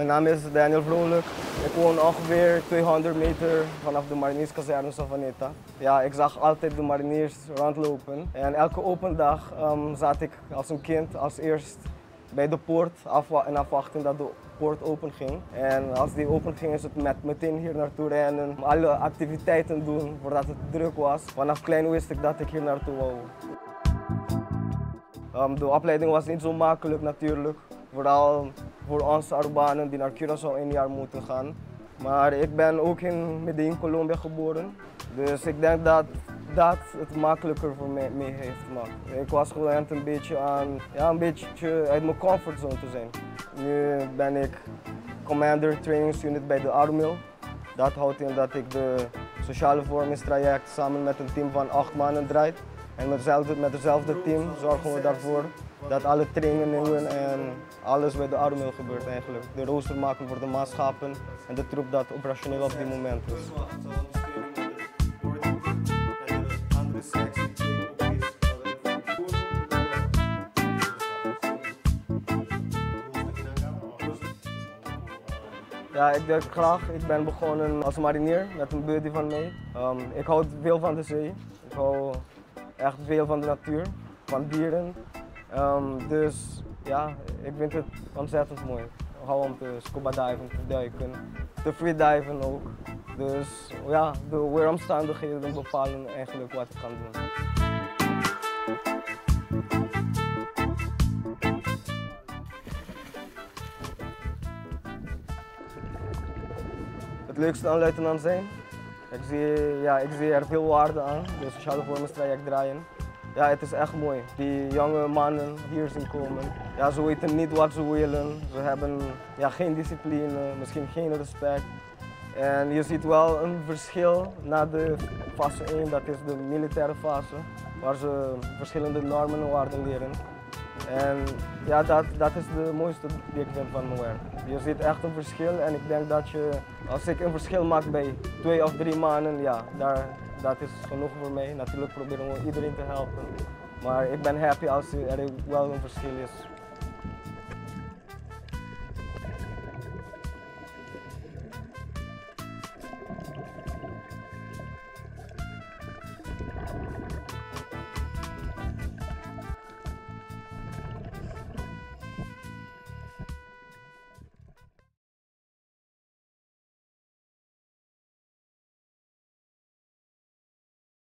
Mijn naam is Daniel Vrolijk. Ik woon ongeveer 200 meter vanaf de Marinierskazerne Savaneta. Ja, ik zag altijd de mariniers rondlopen. En elke open dag zat ik als een kind als eerst bij de poort en afwachten dat de poort open ging. En als die open ging is het meteen hier naartoe rennen, alle activiteiten doen voordat het druk was. Vanaf klein wist ik dat ik hier naartoe wou. De opleiding was niet zo makkelijk natuurlijk, vooral voor ons Arubanen die naar Curaçao 1 jaar moeten gaan. Maar ik ben ook in Medellin, Colombia geboren, dus ik denk dat dat het makkelijker voor mij mee heeft gemaakt. Ik was gewend een beetje uit mijn comfortzone te zijn. Nu ben ik Commander Trainingsunit bij de Armil. Dat houdt in dat ik de sociale vormingstraject samen met een team van 8 mannen draait. En met hetzelfde team zorgen we ervoor dat alle trainingen en alles bij de Armil gebeurt eigenlijk. De rooster maken voor de manschappen en de troep dat operationeel op dit moment is. Ja, ik denk graag. Ik ben begonnen als marinier met een buddy van mij. Ik hou veel van de zee. Ik hou echt veel van de natuur, van dieren. Dus ja, ik vind het ontzettend mooi. Ik hou om te scuba diven, te duiken, te freediven ook. Dus ja, de weeromstandigheden bepalen eigenlijk wat ik kan doen. Het leukste aan luitenant zijn? Ik zie er veel waarde aan, de sociale vormingstraject draaien. Ja, het is echt mooi. Die jonge mannen hier zien komen. Ja, ze weten niet wat ze willen. Ze hebben geen discipline, misschien geen respect. En je ziet wel een verschil na de fase 1, dat is de militaire fase, waar ze verschillende normen en waarden leren. En ja, dat is de mooiste die ik vind van mijn werk. Je ziet echt een verschil en ik denk dat als ik een verschil maak bij 2 of 3 maanden, ja, dat is genoeg voor mij. Natuurlijk proberen we iedereen te helpen, maar ik ben happy als er wel een verschil is.